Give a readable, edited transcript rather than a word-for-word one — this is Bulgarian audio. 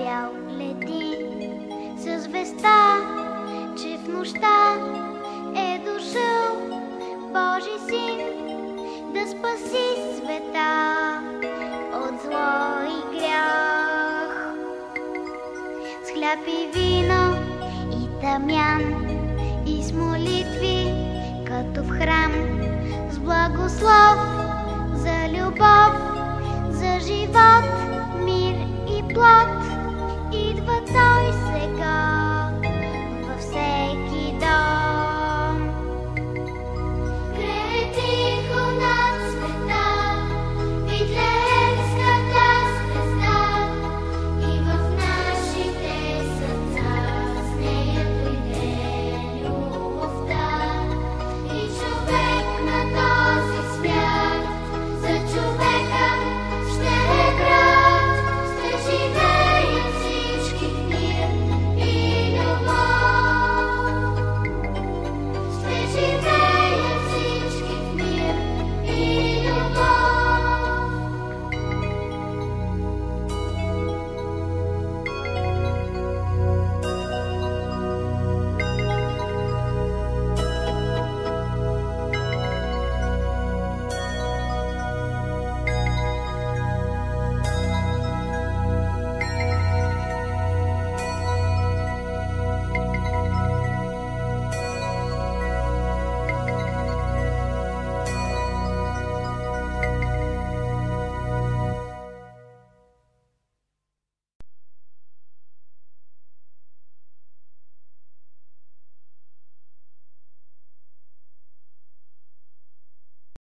бял лети с веста, че в нощта е дошъл Божи син да спаси света от зло и грях. С хляб и вино и тамян и с молитви, като в храм, с благослов